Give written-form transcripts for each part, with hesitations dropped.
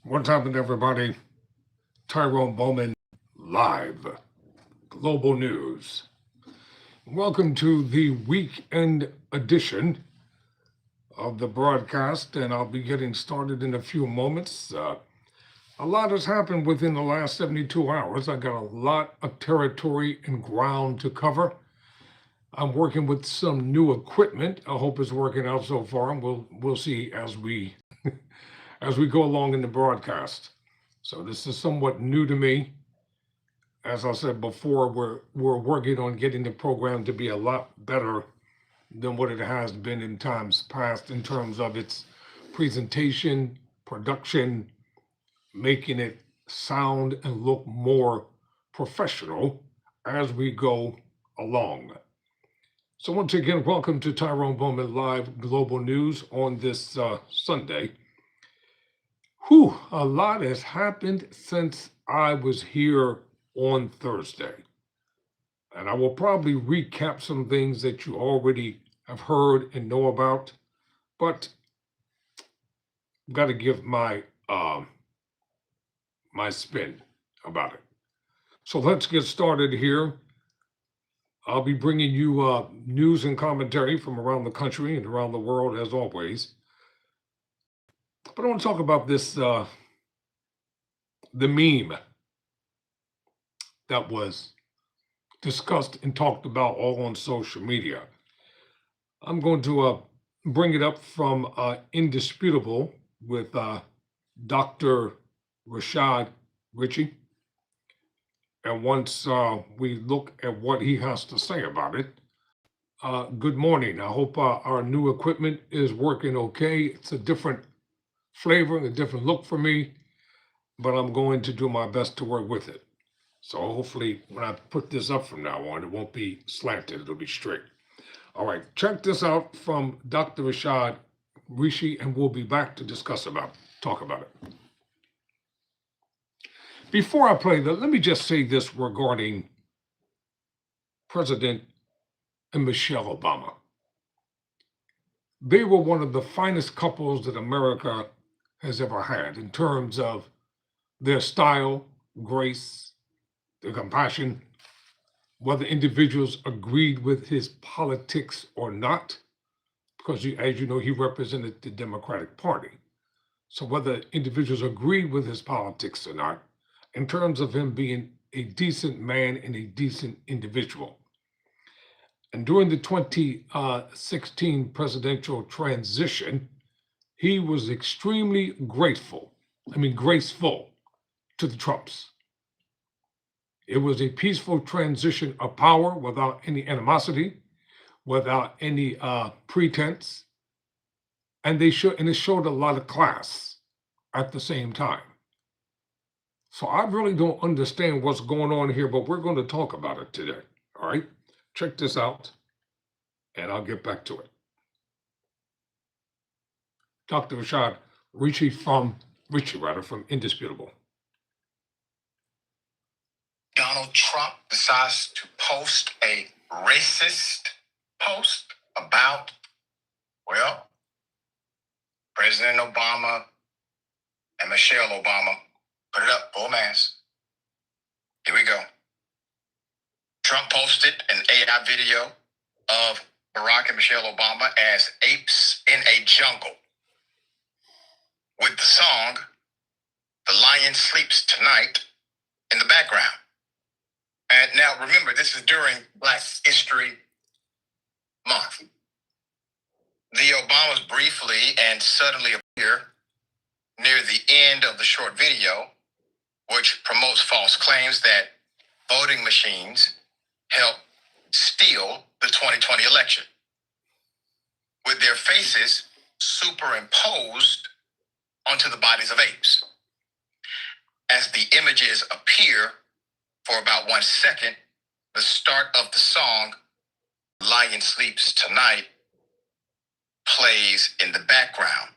What's happened, everybody? Tyrone Bowman, live, global news. Welcome to the weekend edition of the broadcast, and I'll be getting started in a few moments. A lot has happened within the last 72 hours. I got a lot of territory and ground to cover. I'm working with some new equipment. I hope it's working out so far, and we'll see as we as we go along in the broadcast. So this is somewhat new to me. As I said before, we're working on getting the program to be a lot better than what it has been in times past in terms of its presentation, production, making it sound and look more professional as we go along. So once again, welcome to Tyrone Bowman Live Global News on this Sunday. A lot has happened since I was here on Thursday. And I will probably recap some things that you already have heard and know about, but I've got to give my my spin about it. So let's get started here. I'll be bringing you news and commentary from around the country and around the world as always. But I want to talk about this the meme that was discussed and talked about all on social media. I'm going to bring it up from Indisputable with Dr. Rashad Ritchie. And once we look at what he has to say about it, good morning. I hope our new equipment is working okay. It's a different flavor and a different look for me, but I'm going to do my best to work with it. So hopefully when I put this up from now on, it won't be slanted, it'll be straight. All right, check this out from Dr. Rashad Rishi, and we'll be back to talk about it. Before I play that, let me just say this regarding President and Michelle Obama. They were one of the finest couples that America has ever had in terms of their style, grace, their compassion, whether individuals agreed with his politics or not, because as you know, he represented the Democratic Party. So whether individuals agreed with his politics or not, in terms of him being a decent man and a decent individual. And during the 2016 presidential transition, he was extremely graceful to the Trumps. It was a peaceful transition of power without any animosity, without any pretense, and it showed a lot of class at the same time. So I really don't understand what's going on here, but we're going to talk about it today. All right, check this out, and I'll get back to it. Dr. Rashad Ritchie from Indisputable. Donald Trump decides to post a racist post about, well, President Obama and Michelle Obama. Put it up, full mass. Here we go. Trump posted an AI video of Barack and Michelle Obama as apes in a jungle with the song "The Lion Sleeps Tonight" in the background. And now remember, this is during Black History Month. The Obamas briefly and suddenly appear near the end of the short video, which promotes false claims that voting machines helped steal the 2020 election, with their faces superimposed onto the bodies of apes. As the images appear for about 1 second, the start of the song "Lion Sleeps Tonight" plays in the background.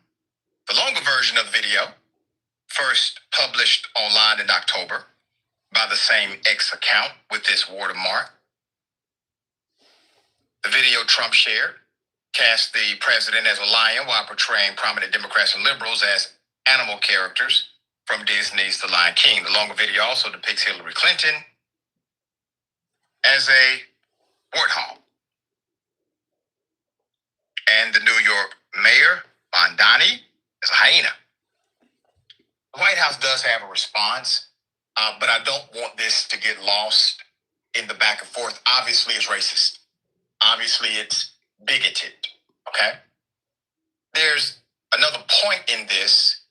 The longer version of the video, first published online in October by the same X account with this watermark. The video Trump shared cast the president as a lion while portraying prominent Democrats and liberals as animal characters from Disney's The Lion King. The longer video also depicts Hillary Clinton as a warthog and the New York mayor, Bondani, as a hyena. The White House does have a response, but I don't want this to get lost in the back and forth. Obviously, it's racist. Obviously, it's bigoted, okay? There's another point in this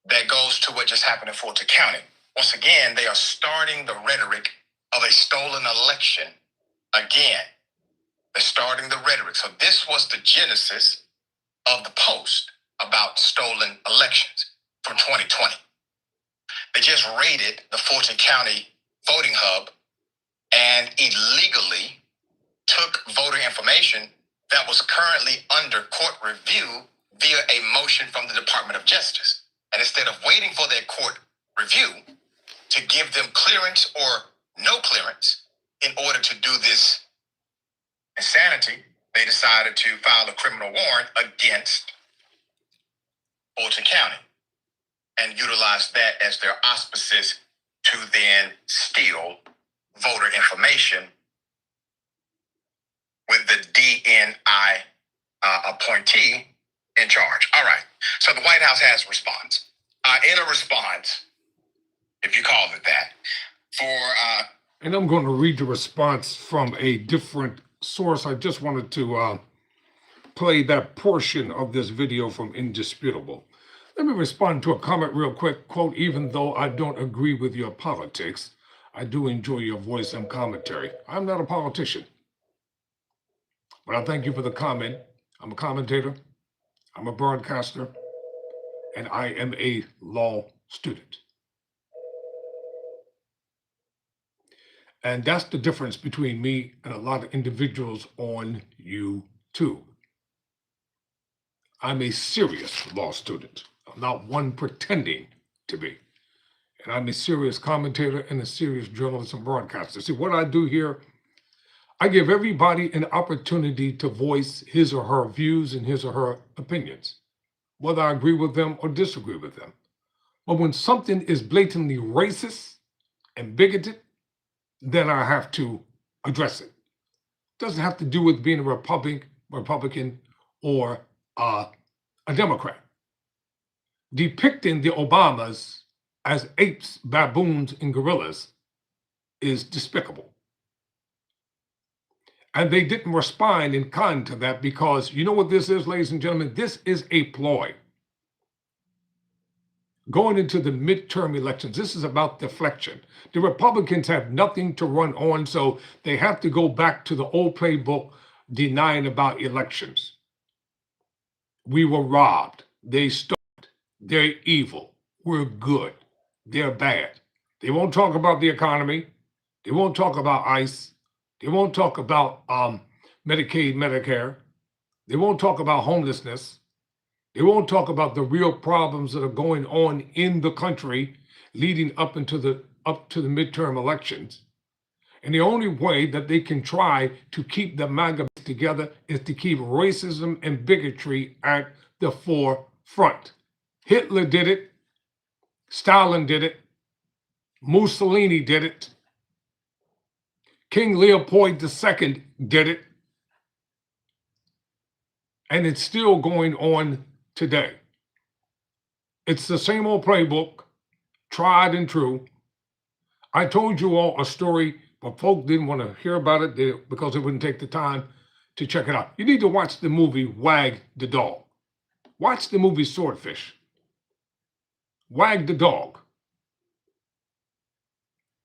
that goes to what just happened in Fulton County. Once again, they are starting the rhetoric of a stolen election again. They're starting the rhetoric. So this was the genesis of the post about stolen elections from 2020. They just raided the Fulton County voting hub and illegally took voter information that was currently under court review via a motion from the Department of Justice. And instead of waiting for their court review to give them clearance or no clearance in order to do this insanity, they decided to file a criminal warrant against Fulton County and utilize that as their auspices to then steal voter information with the DNI appointee in charge. All right. So the White House has a response. In a response, if you call it that, and I'm going to read the response from a different source. I just wanted to play that portion of this video from Indisputable. Let me respond to a comment real quick. Quote, even though I don't agree with your politics, I do enjoy your voice and commentary. I'm not a politician, but I thank you for the comment. I'm a commentator, I'm a broadcaster, and I am a law student. And that's the difference between me and a lot of individuals on YouTube. I'm a serious law student. I'm not one pretending to be. And I'm a serious commentator and a serious journalist and broadcaster. See, what I do here, I give everybody an opportunity to voice his or her views and his or her opinions, whether I agree with them or disagree with them. But when something is blatantly racist and bigoted, then I have to address it. It doesn't have to do with being a Republican or a Democrat. Depicting the Obamas as apes, baboons, and gorillas is despicable. And they didn't respond in kind to that because you know what this is, ladies and gentlemen? This is a ploy. Going into the midterm elections, this is about deflection. The Republicans have nothing to run on, so they have to go back to the old playbook denying about elections. We were robbed. They stole. They're evil. We're good. They're bad. They won't talk about the economy. They won't talk about ICE. They won't talk about Medicaid, Medicare. They won't talk about homelessness. They won't talk about the real problems that are going on in the country leading up to the midterm elections. And the only way that they can try to keep the MAGA together is to keep racism and bigotry at the forefront. Hitler did it. Stalin did it. Mussolini did it. King Leopold II did it. And it's still going on today. It's the same old playbook, tried and true. I told you all a story, but folk didn't want to hear about it because they wouldn't take the time to check it out. You need to watch the movie Wag the Dog. Watch the movie Swordfish. Wag the Dog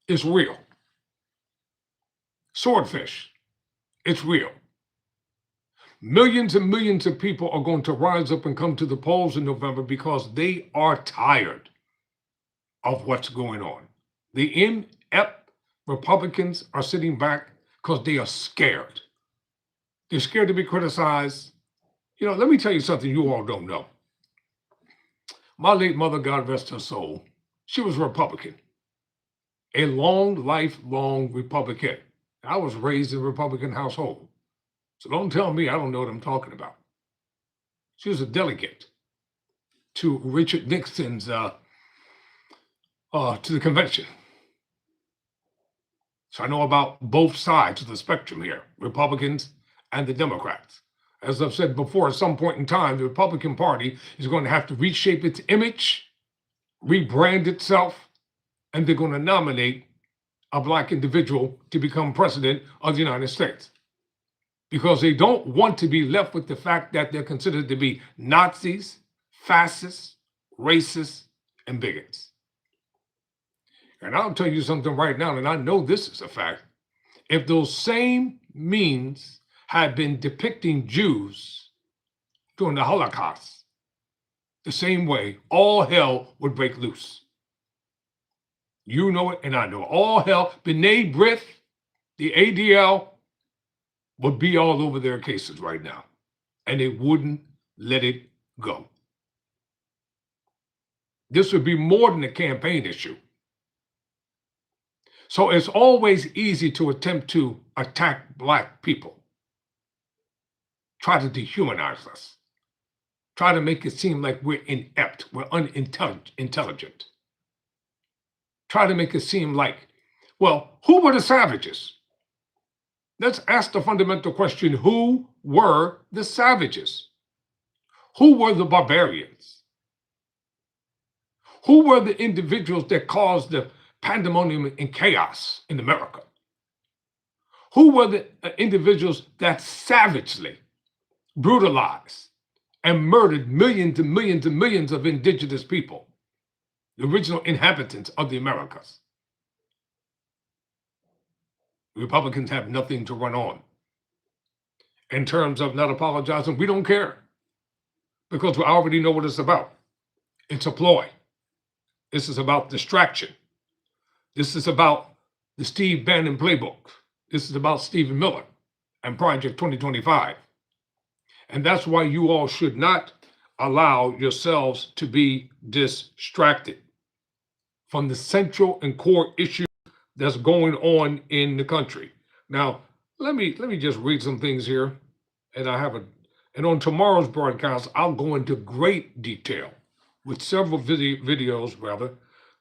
is real. Swordfish, it's real. Millions and millions of people are going to rise up and come to the polls in November because they are tired of what's going on. The inept Republicans are sitting back because they are scared. They're scared to be criticized. You know, let me tell you something you all don't know. My late mother, God rest her soul, she was a Republican, a lifelong Republican. I was raised in a Republican household. So don't tell me I don't know what I'm talking about. She was a delegate to Richard Nixon's to the convention. So I know about both sides of the spectrum here, Republicans and the Democrats. As I've said before, at some point in time, the Republican Party is going to have to reshape its image, rebrand itself, and they're going to nominate a Black individual to become president of the United States. Because they don't want to be left with the fact that they're considered to be Nazis, fascists, racists, and bigots. And I'll tell you something right now, and I know this is a fact. If those same means had been depicting Jews during the Holocaust, the same way, all hell would break loose. You know it, and I know it. All hell, B'nai B'rith, the ADL, would be all over their cases right now, and they wouldn't let it go. This would be more than a campaign issue. So it's always easy to attempt to attack Black people, try to dehumanize us, try to make it seem like we're inept, we're unintelligent, try to make it seem like, well, who were the savages? Let's ask the fundamental question, who were the savages? Who were the barbarians? Who were the individuals that caused the pandemonium and chaos in America? Who were the individuals that savagely brutalized and murdered millions and millions and millions of indigenous people, the original inhabitants of the Americas? Republicans have nothing to run on. In terms of not apologizing, we don't care, because we already know what it's about. It's a ploy. This is about distraction. This is about the Steve Bannon playbook. This is about Stephen Miller and Project 2025. And that's why you all should not allow yourselves to be distracted from the central and core issue that's going on in the country. Now, let me just read some things here, and and on tomorrow's broadcast, I'll go into great detail with several videos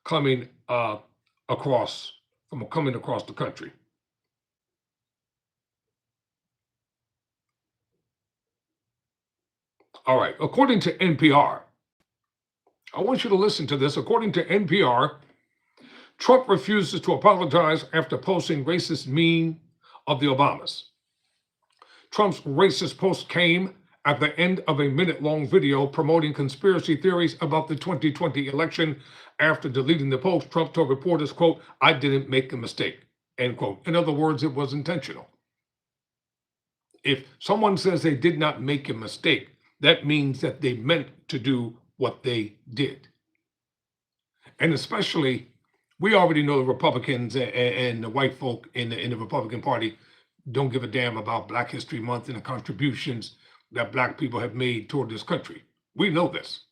coming across the country. All right, according to NPR, I want you to listen to this. According to NPR, Trump refuses to apologize after posting racist meme of the Obamas. Trump's racist post came at the end of a minute-long video promoting conspiracy theories about the 2020 election. After deleting the post, Trump told reporters, quote, "I didn't make a mistake," end quote. In other words, it was intentional. If someone says they did not make a mistake, that means that they meant to do what they did. And especially, we already know the Republicans and the white folk in the Republican Party don't give a damn about Black History Month and the contributions that Black people have made toward this country. We know this.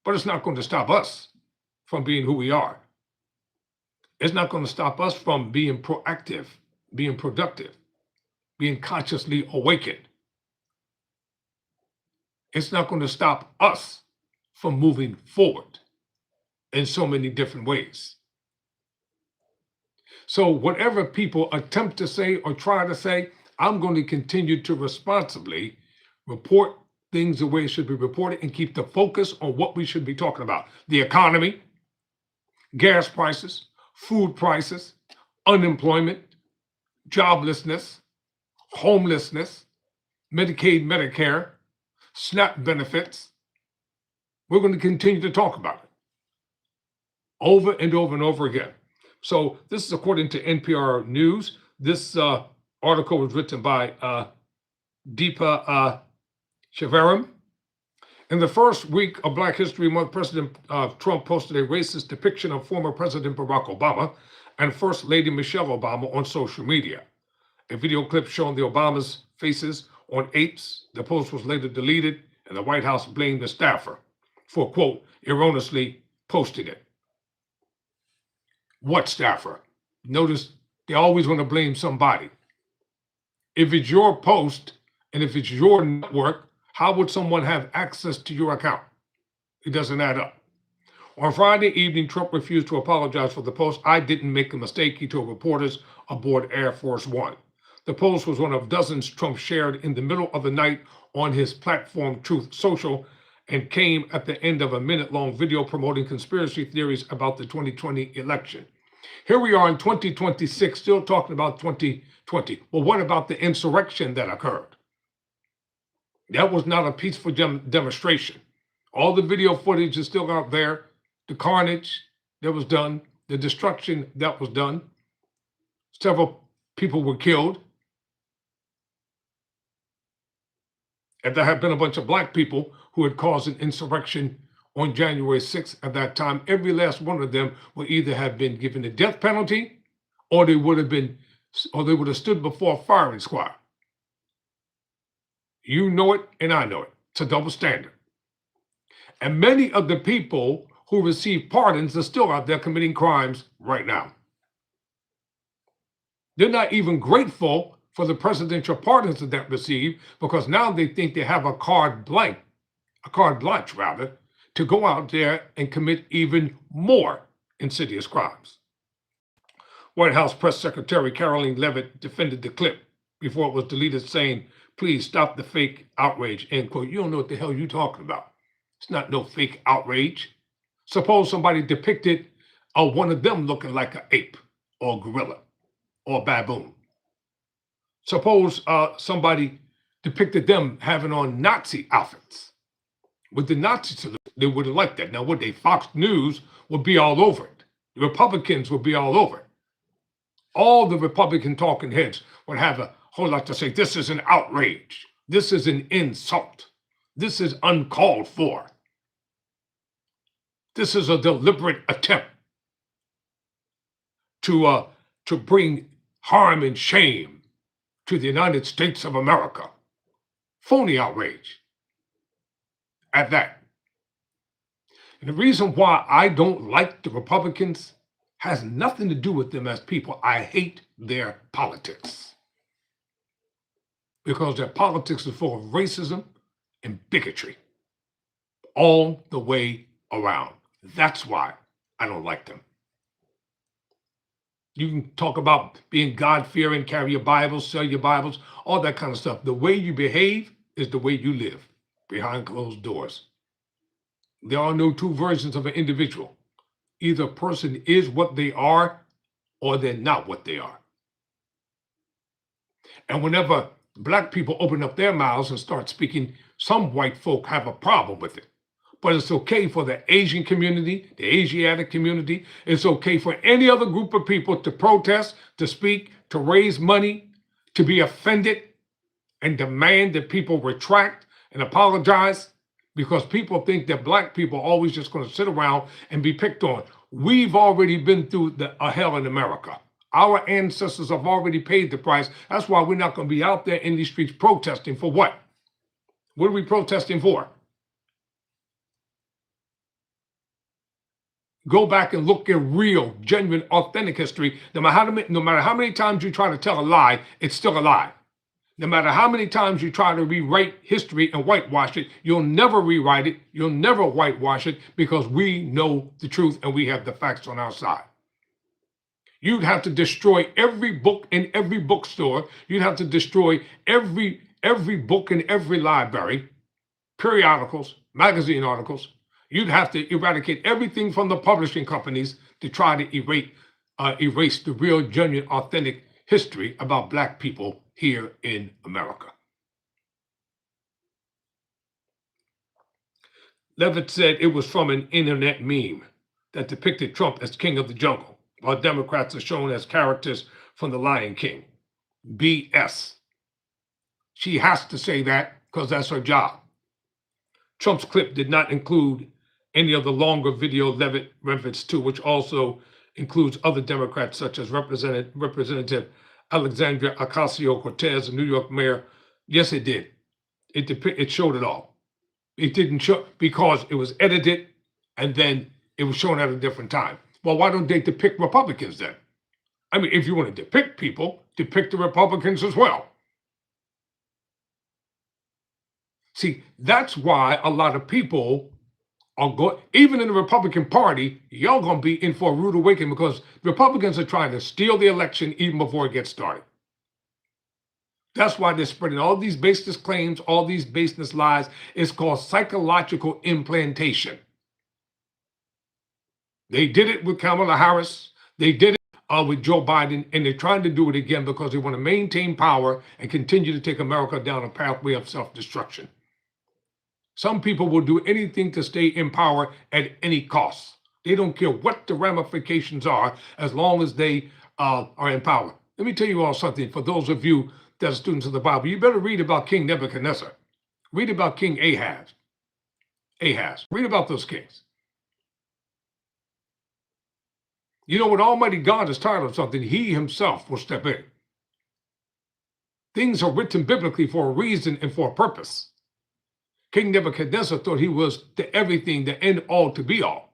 But it's not going to stop us from being who we are. It's not going to stop us from being proactive, being productive, being consciously awakened. It's not going to stop us from moving forward in so many different ways. So whatever people attempt to say or try to say, I'm going to continue to responsibly report things the way it should be reported and keep the focus on what we should be talking about. The economy, gas prices, food prices, unemployment, joblessness, homelessness, Medicaid, Medicare, SNAP benefits. We're going to continue to talk about it over and over and over again. So this is according to NPR News. This article was written by Deepa Shivaram. In the first week of Black History Month, President Trump posted a racist depiction of former President Barack Obama and First Lady Michelle Obama on social media. A video clip showing the Obamas' faces on apes. The post was later deleted, and the White House blamed the staffer for, quote, erroneously posting it. What staffer? Notice they always want to blame somebody. If it's your post and if it's your network, how would someone have access to your account? It doesn't add up. On Friday evening, Trump refused to apologize for the post. "I didn't make a mistake," he told reporters aboard Air Force One. The post was one of dozens Trump shared in the middle of the night on his platform Truth Social and came at the end of a minute-long video promoting conspiracy theories about the 2020 election. Here we are in 2026, still talking about 2020. Well, what about the insurrection that occurred? That was not a peaceful demonstration. All the video footage is still out there. The carnage that was done, the destruction that was done. Several people were killed. And there had been a bunch of black people who had caused an insurrection on January 6th. At that time, every last one of them would either have been given the death penalty, or they would have stood before a firing squad. You know it, and I know it. It's a double standard. And many of the people who received pardons are still out there committing crimes right now. They're not even grateful for the presidential pardons that they received, because now they think they have a carte blanche rather, to go out there and commit even more insidious crimes. White House Press Secretary Caroline Leavitt defended the clip before it was deleted, saying, "Please stop the fake outrage," end quote. You don't know what the hell you're talking about. It's not no fake outrage. Suppose somebody depicted one of them looking like an ape or a gorilla or a baboon. Suppose somebody depicted them having on Nazi outfits with the Nazi salute. They wouldn't like that. Now, would they? Fox News would be all over it. The Republicans would be all over it. All the Republican talking heads would have a whole lot to say. This is an outrage. This is an insult. This is uncalled for. This is a deliberate attempt to bring harm and shame to the United States of America. Phony outrage at that. And the reason why I don't like the Republicans has nothing to do with them as people. I hate their politics, because their politics is full of racism and bigotry all the way around. That's why I don't like them. You can talk about being God-fearing, carry your Bibles, sell your Bibles, all that kind of stuff. The way you behave is the way you live behind closed doors. There are no two versions of an individual. Either a person is what they are, or they're not what they are. And whenever black people open up their mouths and start speaking, some white folk have a problem with it. But it's okay for the Asian community, the Asiatic community. It's okay for any other group of people to protest, to speak, to raise money, to be offended, and demand that people retract and apologize, because people think that black people are always just going to sit around and be picked on. We've already been through a hell in America. Our ancestors have already paid the price. That's why we're not going to be out there in these streets protesting for what? What are we protesting for? Go back and look at real, genuine, authentic history. No matter how many times you try to tell a lie, it's still a lie. No matter how many times you try to rewrite history and whitewash it, you'll never rewrite it. You'll never whitewash it, because we know the truth and we have the facts on our side. You'd have to destroy every book in every bookstore. You'd have to destroy every book in every library, periodicals, magazine articles. You'd have to eradicate everything from the publishing companies to try to erase the real, genuine, authentic history about black people here in America. Leavitt said it was from an internet meme that depicted Trump as king of the jungle, while Democrats are shown as characters from The Lion King. BS. She has to say that because that's her job. Trump's clip did not include any of the longer video Leavitt referenced to, which also includes other Democrats such as Representative Alexandria Ocasio-Cortez, the New York mayor. Yes, it did. It showed it all. It didn't show because it was edited and then it was shown at a different time. Well, why don't they depict Republicans then? I mean, if you want to depict people, depict the Republicans as well. See, that's why a lot of people are going, even in the Republican Party, y'all gonna be in for a rude awakening because Republicans are trying to steal the election even before it gets started. That's why they're spreading all these baseless claims, all these baseless lies. It's called psychological implantation. They did it with Kamala Harris. They did it with Joe Biden, and they're trying to do it again because they want to maintain power and continue to take America down a pathway of self-destruction. Some people will do anything to stay in power at any cost. They don't care what the ramifications are as long as they are in power. Let me tell you all something. For those of you that are students of the Bible, you better read about King Nebuchadnezzar. Read about King Ahaz. Read about those kings. You know, when Almighty God is tired of something, he himself will step in. Things are written biblically for a reason and for a purpose. King Nebuchadnezzar thought he was the everything, the end all to be all,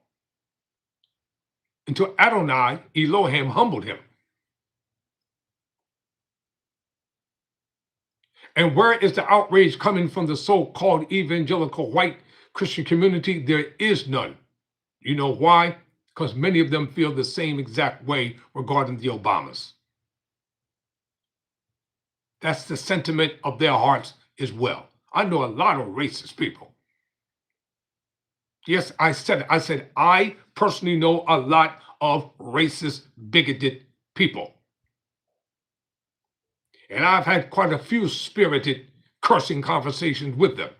until Adonai, Elohim, humbled him. And where is the outrage coming from the so-called evangelical white Christian community? There is none. You know why? Because many of them feel the same exact way regarding the Obamas. That's the sentiment of their hearts as well. I know a lot of racist people. Yes, I said it. I said I personally know a lot of racist, bigoted people. And I've had quite a few spirited, cursing conversations with them.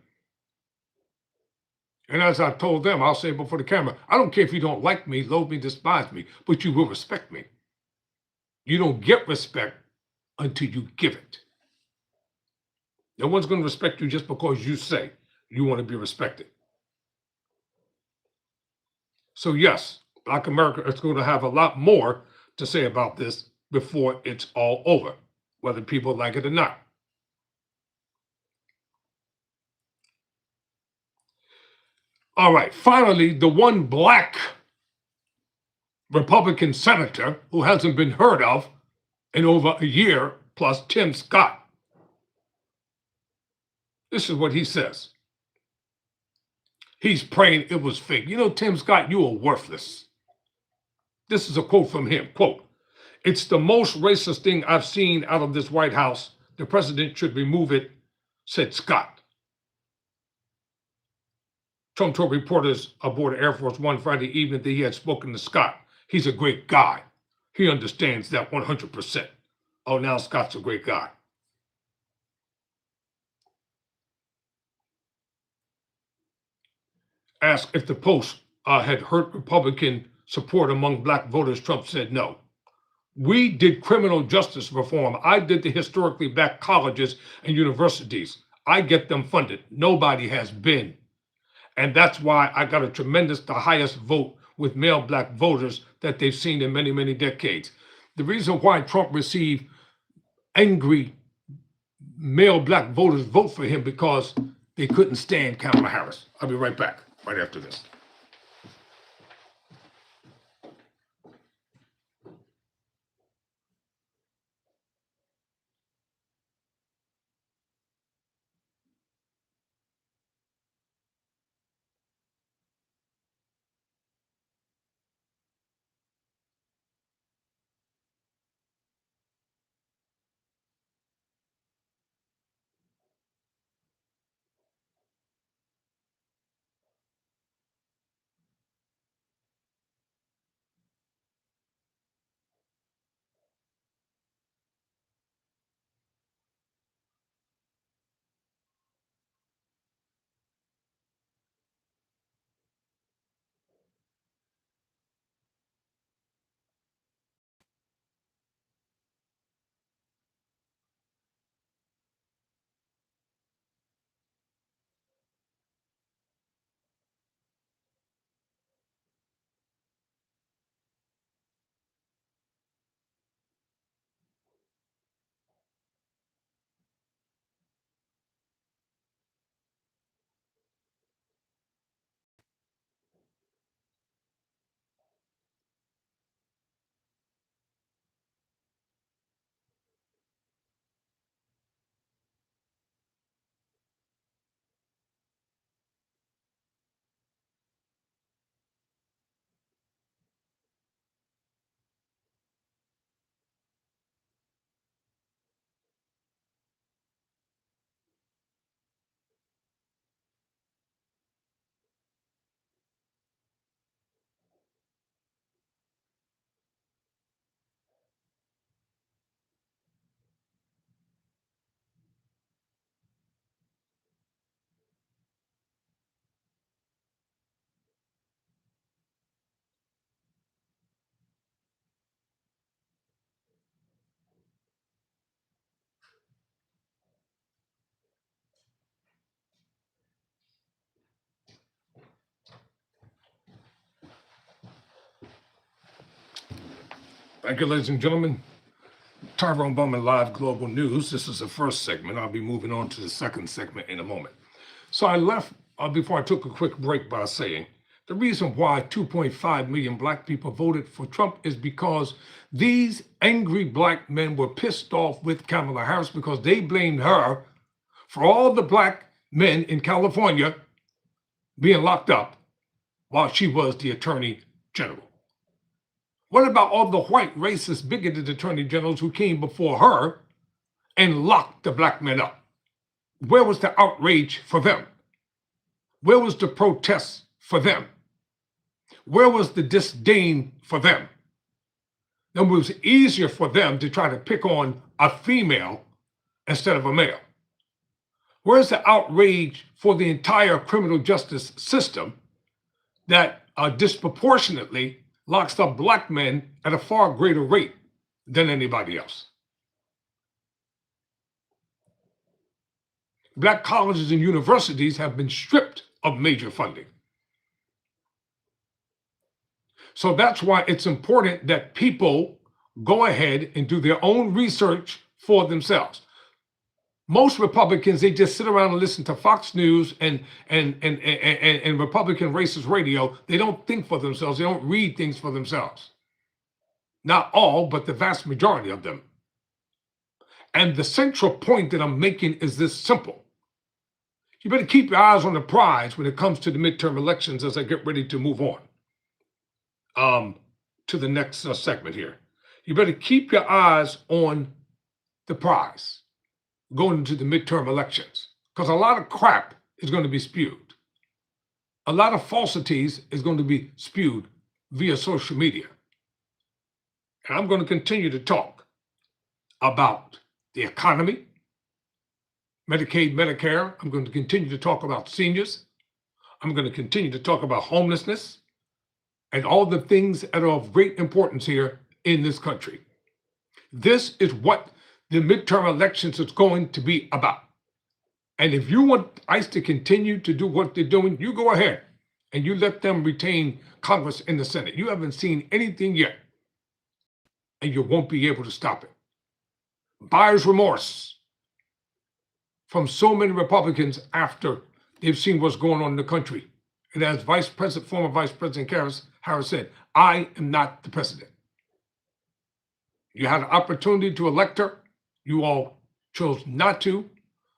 And as I told them, I'll say before the camera, I don't care if you don't like me, loathe me, despise me, but you will respect me. You don't get respect until you give it. No one's going to respect you just because you say you want to be respected. So yes, Black America is going to have a lot more to say about this before it's all over, whether people like it or not. All right, finally, the one black Republican senator who hasn't been heard of in over a year, plus Tim Scott. This is what he says. He's praying it was fake. You know, Tim Scott, you are worthless. This is a quote from him. Quote, "It's the most racist thing I've seen out of this White House. The president should remove it," said Scott. Trump told reporters aboard Air Force One Friday evening that he had spoken to Scott. He's a great guy. He understands that 100%. Oh, now Scott's a great guy. Asked if the post had hurt Republican support among black voters, Trump said no. "We did criminal justice reform. I did the historically black colleges and universities. I get them funded. Nobody has been. And that's why I got the highest vote with male black voters that they've seen in many, many decades." The reason why Trump received angry male black voters vote for him because they couldn't stand Kamala Harris. I'll be right back, right after this. Thank you, ladies and gentlemen. Tyrone Bowman Live Global News. This is the first segment. I'll be moving on to the second segment in a moment. So I left before I took a quick break by saying the reason why 2.5 million black people voted for Trump is because these angry black men were pissed off with Kamala Harris because they blamed her for all the black men in California being locked up while she was the attorney general. What about all the white, racist, bigoted attorney generals who came before her and locked the black men up? Where was the outrage for them? Where was the protest for them? Where was the disdain for them? It was easier for them to try to pick on a female instead of a male. Where's the outrage for the entire criminal justice system that disproportionately locks up black men at a far greater rate than anybody else? Black colleges and universities have been stripped of major funding. So that's why it's important that people go ahead and do their own research for themselves. Most Republicans, they just sit around and listen to Fox News and Republican racist radio. They don't think for themselves. They don't read things for themselves. Not all, but the vast majority of them. And the central point that I'm making is this simple. You better keep your eyes on the prize when it comes to the midterm elections as I get ready to move on to the next segment here. You better keep your eyes on the prize going into the midterm elections, because a lot of crap is going to be spewed. A lot of falsities is going to be spewed via social media. And I'm going to continue to talk about the economy, Medicaid, Medicare. I'm going to continue to talk about seniors. I'm going to continue to talk about homelessness and all the things that are of great importance here in this country. This is what the midterm elections is going to be about. And if you want ICE to continue to do what they're doing, you go ahead and you let them retain Congress and the Senate. You haven't seen anything yet, and you won't be able to stop it. Buyer's remorse from so many Republicans after they've seen what's going on in the country. And as former Vice President Harris said, I am not the president. You had an opportunity to elect her. You all chose not to.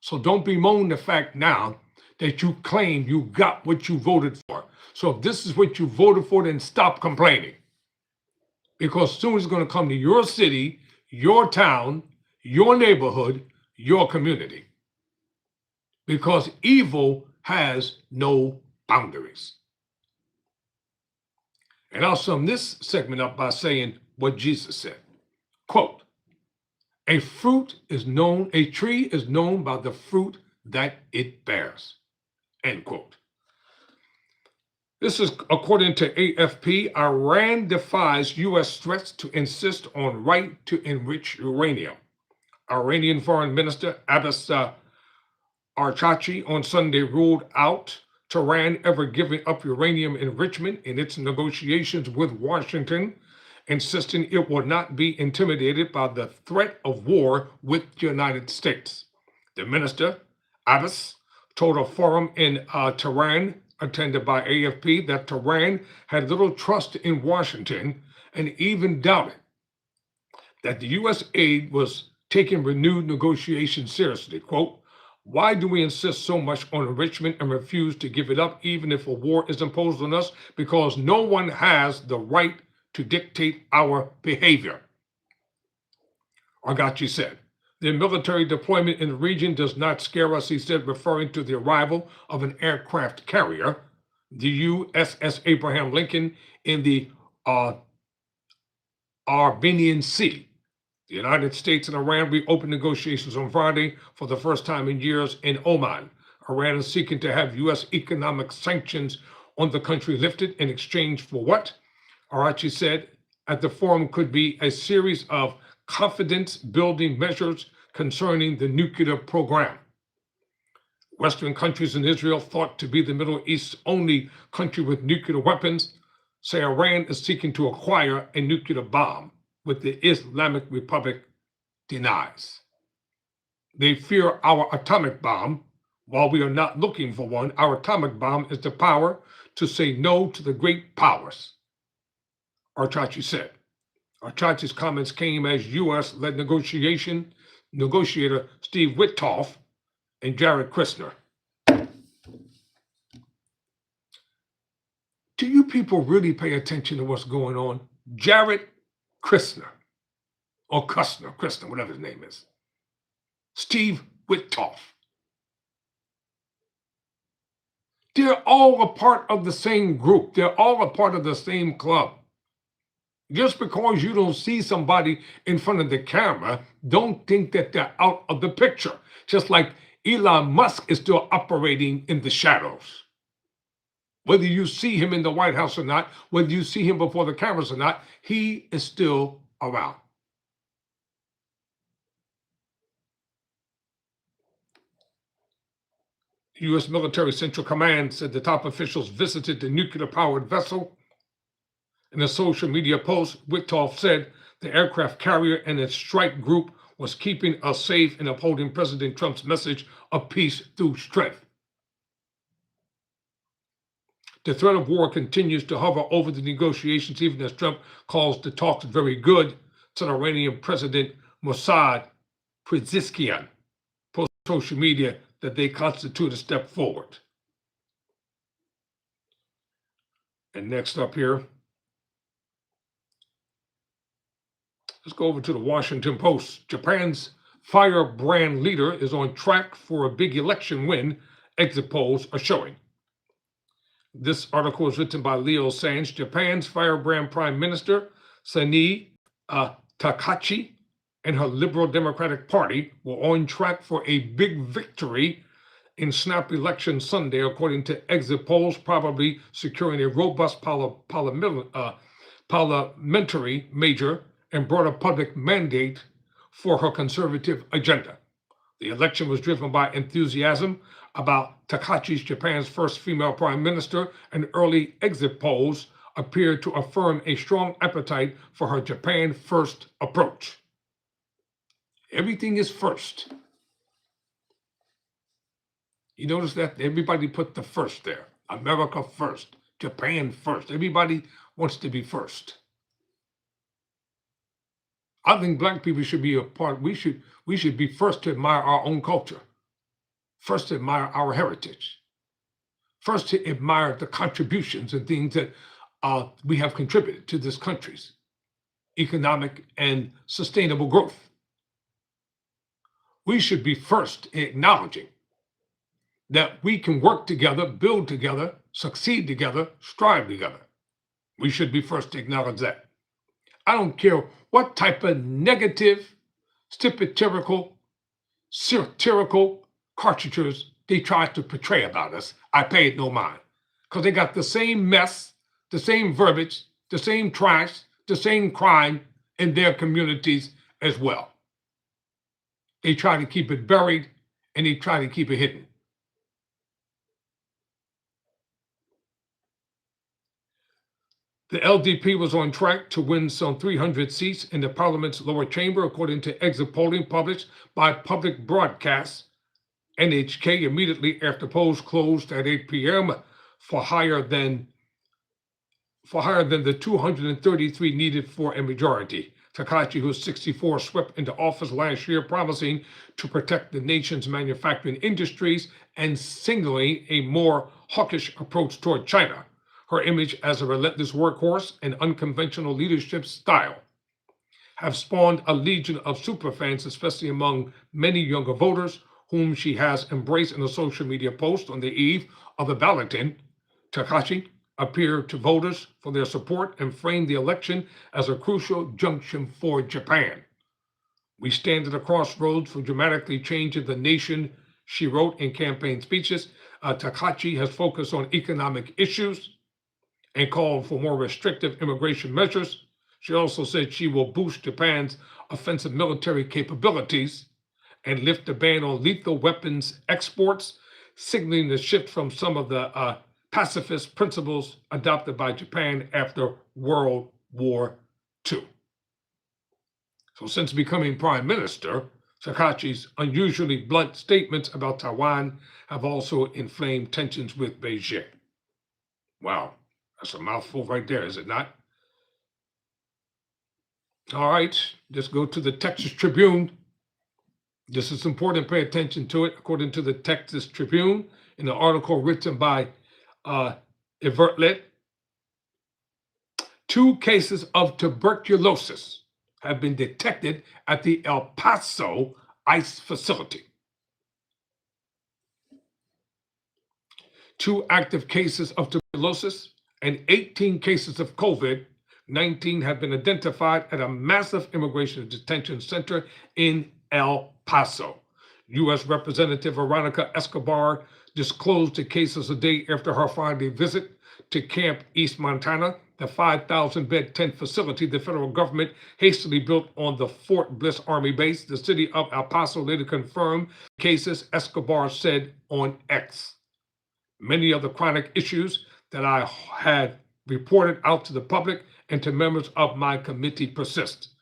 So don't bemoan the fact now that you claim you got what you voted for. So if this is what you voted for, then stop complaining. Because soon it's going to come to your city, your town, your neighborhood, your community. Because evil has no boundaries. And I'll sum this segment up by saying what Jesus said. Quote, a tree is known by the fruit that it bears. End quote. This is according to AFP. Iran defies U.S. threats to insist on right to enrich uranium. Iranian Foreign Minister Abbas Arghachi on Sunday ruled out Tehran ever giving up uranium enrichment in its negotiations with Washington, insisting it will not be intimidated by the threat of war with the United States. The minister, Abbas, told a forum in Tehran, attended by AFP, that Tehran had little trust in Washington and even doubted that the U.S. aid was taking renewed negotiations seriously. Quote, why do we insist so much on enrichment and refuse to give it up even if a war is imposed on us? Because no one has the right to dictate our behavior. Arghachi said, the military deployment in the region does not scare us, he said, referring to the arrival of an aircraft carrier, the USS Abraham Lincoln, in the Arabian Sea. The United States and Iran reopened negotiations on Friday for the first time in years in Oman. Iran is seeking to have U.S. economic sanctions on the country lifted in exchange for what? Arghachi said at the forum could be a series of confidence-building measures concerning the nuclear program. Western countries and Israel, thought to be the Middle East's only country with nuclear weapons, say Iran is seeking to acquire a nuclear bomb. with the Islamic Republic denies. They fear our atomic bomb. While we are not looking for one, our atomic bomb is the power to say no to the great powers, Archachi said. Archachi's comments came as U.S.-led negotiator Steve Witkoff and Jared Kushner. Do you people really pay attention to what's going on? Jared Kushner, or Kushner, whatever his name is. Steve Witkoff. They're all a part of the same group. They're all a part of the same club. Just because you don't see somebody in front of the camera, don't think that they're out of the picture. Just like Elon Musk is still operating in the shadows. Whether you see him in the White House or not, whether you see him before the cameras or not, he is still around. U.S. Military Central Command said the top officials visited the nuclear-powered vessel. In a social media post, Witkoff said the aircraft carrier and its strike group was keeping us safe and upholding President Trump's message of peace through strength. The threat of war continues to hover over the negotiations, even as Trump calls the talks very good, said Iranian President Mossad Pezeshkian posted on social media that they constitute a step forward. And next up here, let's go over to the Washington Post. Japan's firebrand leader is on track for a big election win, exit polls are showing. This article is written by Leo Sands. Japan's firebrand Prime Minister, Sani Takachi, and her Liberal Democratic Party were on track for a big victory in snap election Sunday, according to exit polls, probably securing a robust parliamentary major and broader public mandate for her conservative agenda. The election was driven by enthusiasm about Takachi's Japan's first female prime minister, and early exit polls appeared to affirm a strong appetite for her Japan first approach. Everything is first. You notice that everybody put the first there. America first, Japan first. Everybody wants to be first. I think Black people should be a part. We should be first to admire our own culture, first to admire our heritage, first to admire the contributions and things that we have contributed to this country's economic and sustainable growth. We should be first in acknowledging that we can work together, build together, succeed together, strive together. We should be first to acknowledge that. I don't care what type of negative, satirical caricatures they try to portray about us. I pay it no mind, because they got the same mess, the same verbiage, the same trash, the same crime in their communities as well. They try to keep it buried and they try to keep it hidden. The LDP was on track to win some 300 seats in the parliament's lower chamber, according to exit polling published by public broadcast NHK immediately after polls closed at 8 p.m. for higher than the 233 needed for a majority. Takachi, who's 64, swept into office last year, promising to protect the nation's manufacturing industries and signaling a more hawkish approach toward China. Her image as a relentless workhorse and unconventional leadership style have spawned a legion of superfans, especially among many younger voters, whom she has embraced in a social media post on the eve of the balloting. Takachi appeared to voters for their support and framed the election as a crucial junction for Japan. We stand at a crossroads for dramatically changing the nation, she wrote in campaign speeches. Takachi has focused on economic issues and called for more restrictive immigration measures. She also said she will boost Japan's offensive military capabilities and lift the ban on lethal weapons exports, signaling the shift from some of the pacifist principles adopted by Japan after World War II. So since becoming prime minister, Sakachi's unusually blunt statements about Taiwan have also inflamed tensions with Beijing. Wow, that's a mouthful right there, is it not? All right, let's go to the Texas Tribune. This is important, pay attention to it. According to the Texas Tribune, in an article written by Evertlet, 2 cases of tuberculosis have been detected at the El Paso ICE facility. 2 active cases of tuberculosis and 18 cases of COVID-19 have been identified at a massive immigration detention center in El Paso. U.S. Representative Veronica Escobar disclosed the cases a day after her Friday visit to Camp East Montana, the 5,000-bed tent facility the federal government hastily built on the Fort Bliss Army base. The city of El Paso later confirmed cases, Escobar said on X. Many of the chronic issues that I had reported out to the public and to members of my committee persist.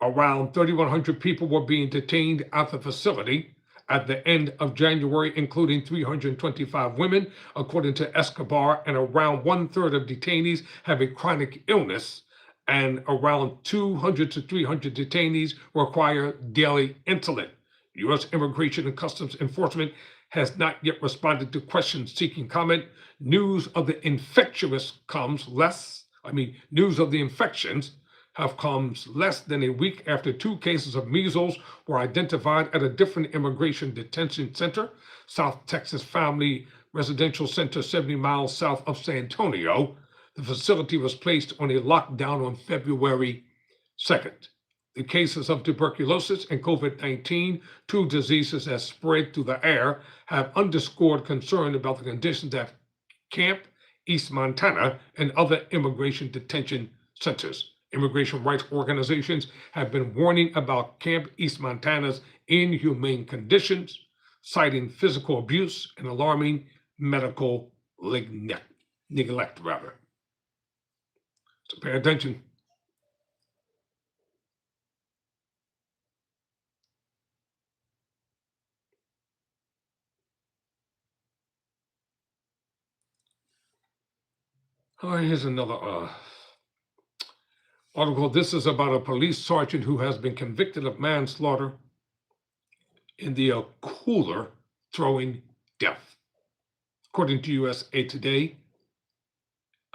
Around 3,100 people were being detained at the facility at the end of January, including 325 women, according to Escobar, and around 1/3 of detainees have a chronic illness, and around 200 to 300 detainees require daily insulin. U.S. Immigration and Customs Enforcement has not yet responded to questions seeking comment. News of the infections have come less than a week after 2 cases of measles were identified at a different immigration detention center, South Texas Family Residential Center, 70 miles south of San Antonio. The facility was placed on a lockdown on February 2nd. The cases of tuberculosis and COVID-19, 2 diseases that spread through the air, have underscored concern about the conditions at Camp East Montana and other immigration detention centers. Immigration rights organizations have been warning about Camp East Montana's inhumane conditions, citing physical abuse and alarming medical neglect. So pay attention. Here's another article. This is about a police sergeant who has been convicted of manslaughter in the cooler throwing death. According to USA Today,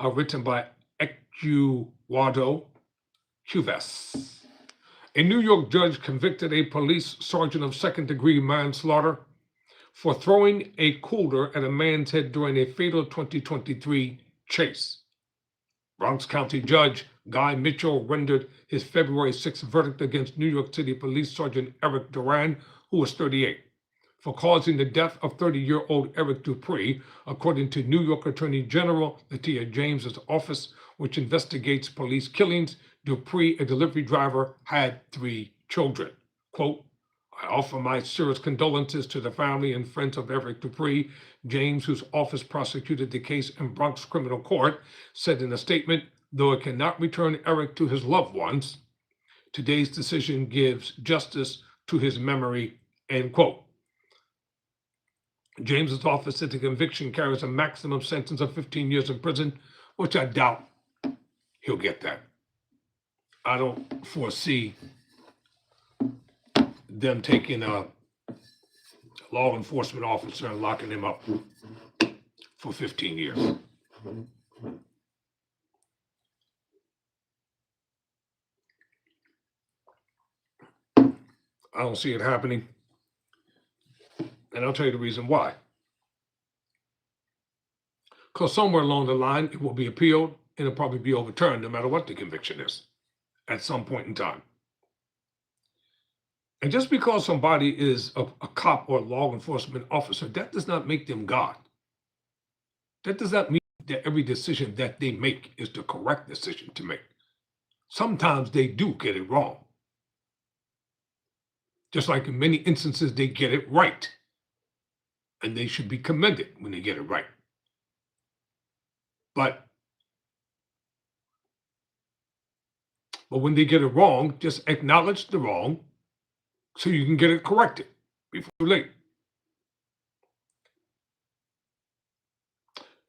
written by Eduardo Cuevas. A New York judge convicted a police sergeant of second-degree manslaughter for throwing a cooler at a man's head during a fatal 2023 chase. Bronx County Judge Guy Mitchell rendered his February 6th verdict against New York City Police Sergeant Eric Duran, who was 38, for causing the death of 30-year-old Eric Dupree, according to New York Attorney General Letitia James's office, which investigates police killings. Dupree, a delivery driver, had 3 children. Quote, I offer my sincerest condolences to the family and friends of Eric Dupree. James, whose office prosecuted the case in Bronx criminal court, said in a statement, though it cannot return Eric to his loved ones, today's decision gives justice to his memory, end quote. James's office said the conviction carries a maximum sentence of 15 years in prison, which I doubt he'll get that. I don't foresee them taking a law enforcement officer and locking him up for 15 years. I don't see it happening. And I'll tell you the reason why. Because somewhere along the line, it will be appealed and it'll probably be overturned no matter what the conviction is at some point in time. And just because somebody is a cop or a law enforcement officer, that does not make them God. That does not mean that every decision that they make is the correct decision to make. Sometimes they do get it wrong. Just like in many instances, they get it right. And they should be commended when they get it right. But But when they get it wrong, just acknowledge the wrong so you can get it corrected before too late.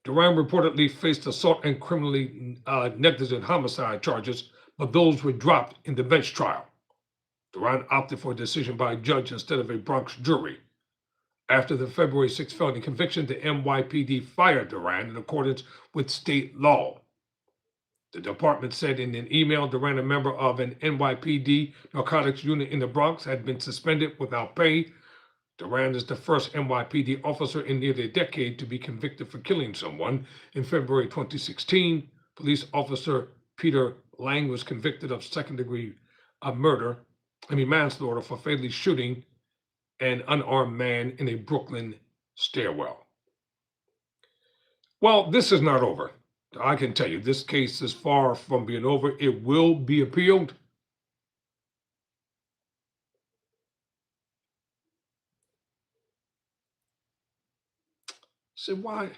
Duran reportedly faced assault and criminally negligent homicide charges, but those were dropped in the bench trial. Duran opted for a decision by a judge instead of a Bronx jury. After the February 6 felony conviction, the NYPD fired Duran in accordance with state law. The department said in an email Duran, a member of an NYPD narcotics unit in the Bronx, had been suspended without pay. Duran is the first NYPD officer in nearly a decade to be convicted for killing someone. In February 2016, police officer Peter Lang was convicted of second-degree manslaughter for fatally shooting an unarmed man in a Brooklyn stairwell. Well, this is not over. I can tell you, this case is far from being over. It will be appealed. So why?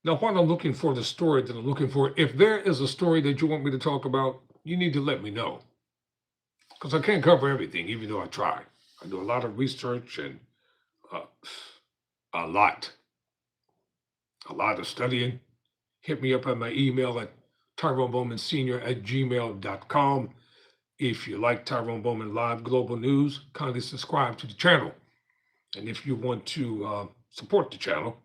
Now, while I'm looking for the story that I'm looking for, if there is a story that you want me to talk about, you need to let me know. Because I can't cover everything, even though I try. I do a lot of research and a lot of studying. Hit me up at my email at TyroneBowmanSenior@gmail.com. If you like Tyrone Bowman Live Global News, kindly subscribe to the channel. And if you want to support the channel,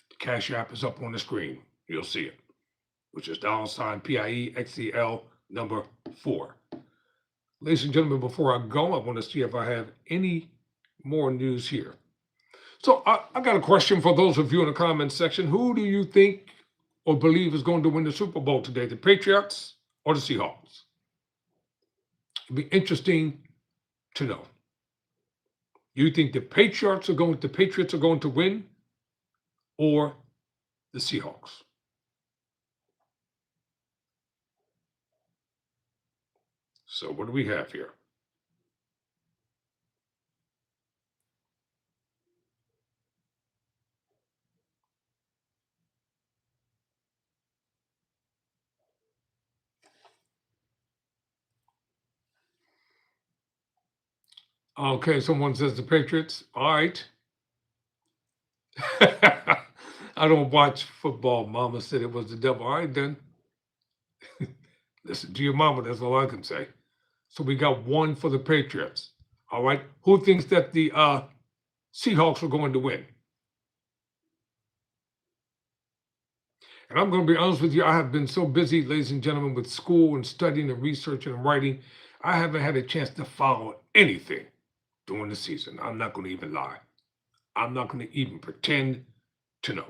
the Cash App is up on the screen. You'll see it, which is $PIEXEL4. Ladies and gentlemen, before I go, I want to see if I have any more news here. So I got a question for those of you in the comments section. Who do you think or believe is going to win the Super Bowl today, the Patriots or the Seahawks? It'd be interesting to know. You think the Patriots are going to win, or the Seahawks? So what do we have here? Okay, someone says the Patriots. All right. I don't watch football. Mama said it was the devil. All right, then. Listen to your mama. That's all I can say. So we got one for the Patriots. All right. Who thinks that the Seahawks are going to win? And I'm going to be honest with you. I have been so busy, ladies and gentlemen, with school and studying and researching and writing. I haven't had a chance to follow anything during the season. I'm not going to even lie. I'm not going to even pretend to know.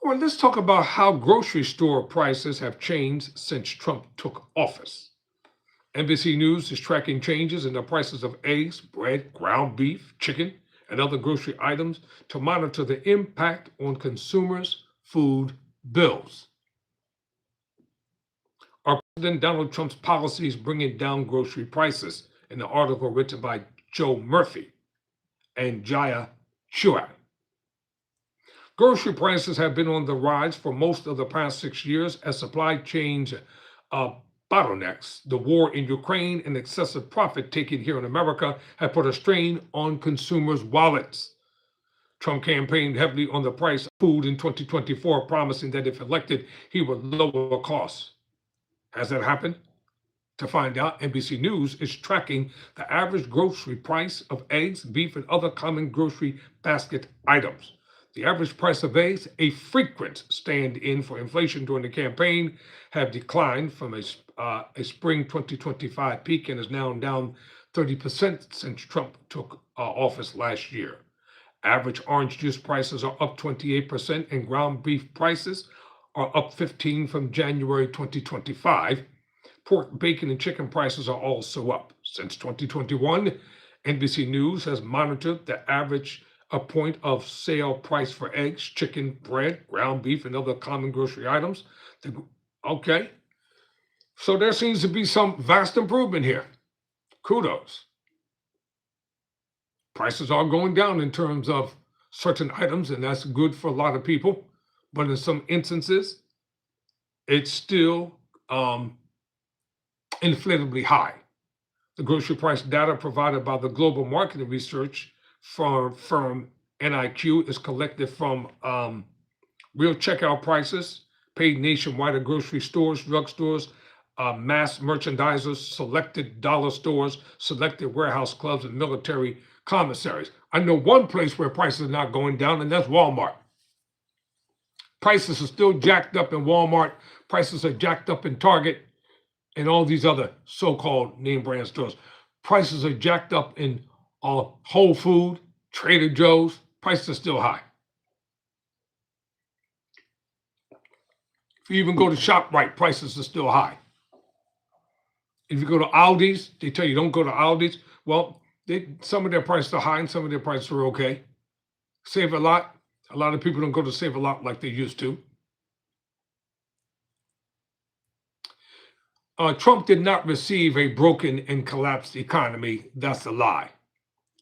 Well, let's talk about how grocery store prices have changed since Trump took office. NBC News is tracking changes in the prices of eggs, bread, ground beef, chicken, and other grocery items to monitor the impact on consumers' food bills. Are President Donald Trump's policies bringing down grocery prices? In an article written by Joe Murphy and Jaya Chuan. Grocery prices have been on the rise for most of the past 6 years as supply chain bottlenecks, the war in Ukraine, and excessive profit taking here in America have put a strain on consumers' wallets. Trump campaigned heavily on the price of food in 2024, promising that if elected, he would lower costs. Has that happened? To find out, NBC News is tracking the average grocery price of eggs, beef, and other common grocery basket items. The average price of eggs, a frequent stand-in for inflation during the campaign, have declined from a spring 2025 peak and is now down 30% since Trump took office last year. Average orange juice prices are up 28%, and ground beef prices are up 15% from January 2025. Pork, bacon, and chicken prices are also up. Since 2021, NBC News has monitored the average point of sale price for eggs, chicken, bread, ground beef, and other common grocery items. Okay. So there seems to be some vast improvement here. Kudos. Prices are going down in terms of certain items, and that's good for a lot of people. But in some instances, it's still inflatably high. The grocery price data provided by the global marketing research firm NIQ is collected from real checkout prices paid nationwide at grocery stores, drugstores, mass merchandisers, selected dollar stores, selected warehouse clubs, and military commissaries. I know one place where prices are not going down, and that's Walmart. Prices are still jacked up in Walmart. Prices are jacked up in Target and all these other so-called name brand stores. Prices are jacked up in Whole Food, Trader Joe's. Prices are still high. If you even go to ShopRite, prices are still high. If you go to Aldi's, they tell you don't go to Aldi's. Well, some of their prices are high and some of their prices are okay. Save a lot. A lot of people don't go to Save a Lot like they used to. Trump did not receive a broken and collapsed economy. That's a lie.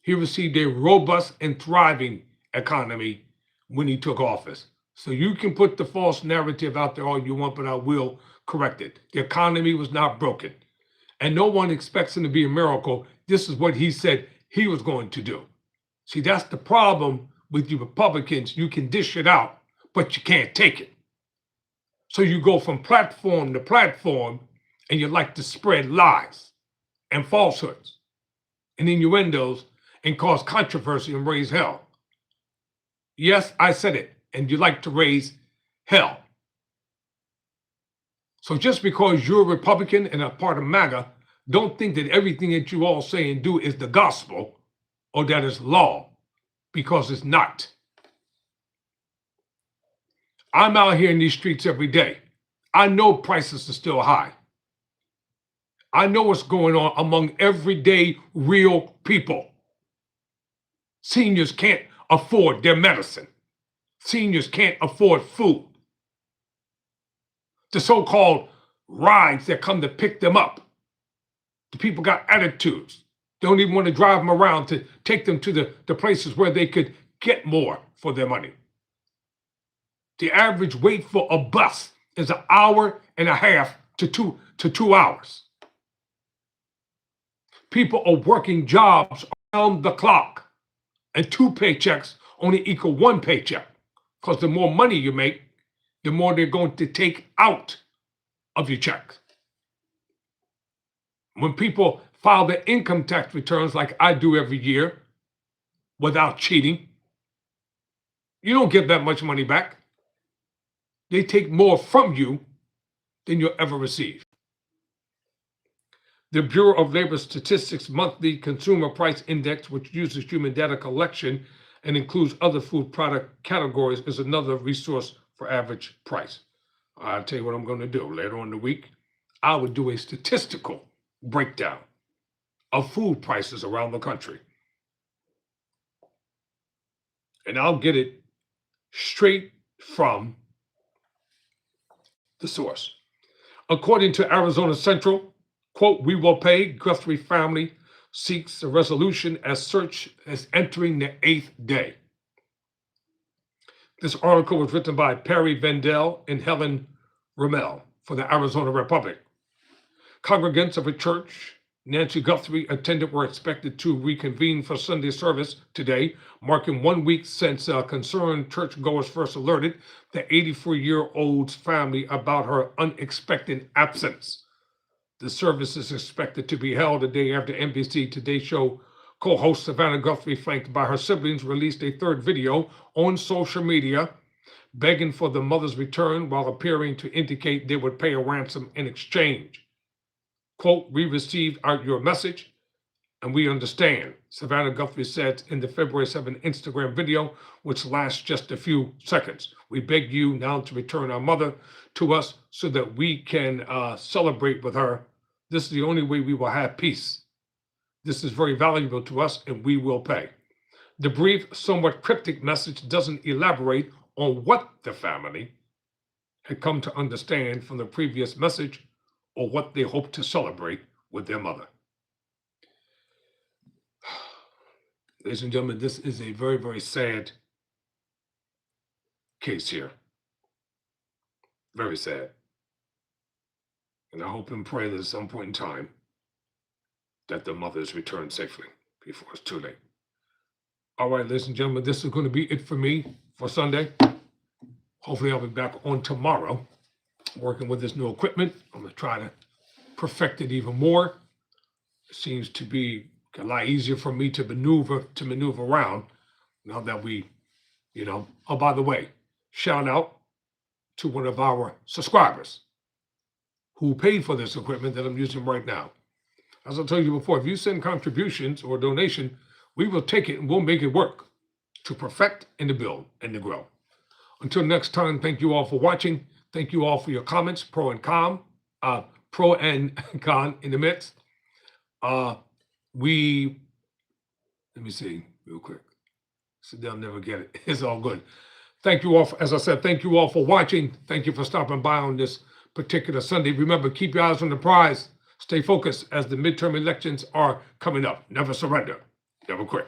He received a robust and thriving economy when he took office. So you can put the false narrative out there all you want, but I will correct it. The economy was not broken. And no one expects him to be a miracle. This is what he said he was going to do. See, that's the problem with you Republicans. You can dish it out, but you can't take it. So you go from platform to platform, and you like to spread lies and falsehoods and innuendos and cause controversy and raise hell. Yes, I said it. And you like to raise hell. So just because you're a Republican and a part of MAGA, don't think that everything that you all say and do is the gospel or that is law, because it's not. I'm out here in these streets every day. I know prices are still high. I know what's going on among everyday real people. Seniors can't afford their medicine. Seniors can't afford food. The so-called rides that come to pick them up. The people got attitudes. They don't even want to drive them around to take them to the places where they could get more for their money. The average wait for a bus is an hour and a half to 2 hours. People are working jobs around the clock, and 2 paychecks only equal 1 paycheck. Because the more money you make, the more they're going to take out of your check. When people file their income tax returns like I do every year without cheating, you don't get that much money back. They take more from you than you'll ever receive. The Bureau of Labor Statistics monthly consumer price index, which uses human data collection and includes other food product categories, is another resource for average price. I'll tell you what I'm going to do. Later on in the week, I will do a statistical breakdown of food prices around the country. And I'll get it straight from the source. According to Arizona Central, quote, "We will pay." Guthrie family seeks a resolution as search is entering the 8th day. This article was written by Perry Vendel and Helen Rommel for the Arizona Republic. Congregants of a church Nancy Guthrie attended were expected to reconvene for Sunday service today, marking 1 week since concerned churchgoers first alerted the 84-year-old's family about her unexpected absence. The service is expected to be held a day after NBC Today Show co-host Savannah Guthrie, flanked by her siblings, released a 3rd video on social media begging for the mother's return while appearing to indicate they would pay a ransom in exchange. Quote, "We received your message and we understand," Savannah Guthrie said in the February 7 Instagram video, which lasts just a few seconds. "We beg you now to return our mother to us so that we can celebrate with her. This is the only way we will have peace. This is very valuable to us and we will pay." The brief, somewhat cryptic message doesn't elaborate on what the family had come to understand from the previous message or what they hope to celebrate with their mother. Ladies and gentlemen, this is a very, very sad case here. Very sad. And I hope and pray that at some point in time that the mother is returned safely before it's too late. All right, ladies and gentlemen, this is going to be it for me for Sunday. Hopefully I'll be back on tomorrow working with this new equipment. I'm going to try to perfect it even more. It seems to be a lot easier for me to maneuver around now that we, oh, by the way, shout out to one of our subscribers who paid for this equipment that I'm using right now. As I told you before, if you send contributions or donation, we will take it and we'll make it work to perfect and to build and to grow. Until next time, thank you all for watching. Thank you all for your comments, pro and con in the midst. Let me see real quick. So they'll never get it. It's all good. Thank you all, as I said, thank you all for watching. Thank you for stopping by on this particular Sunday. Remember, keep your eyes on the prize. Stay focused as the midterm elections are coming up. Never surrender. Never quit.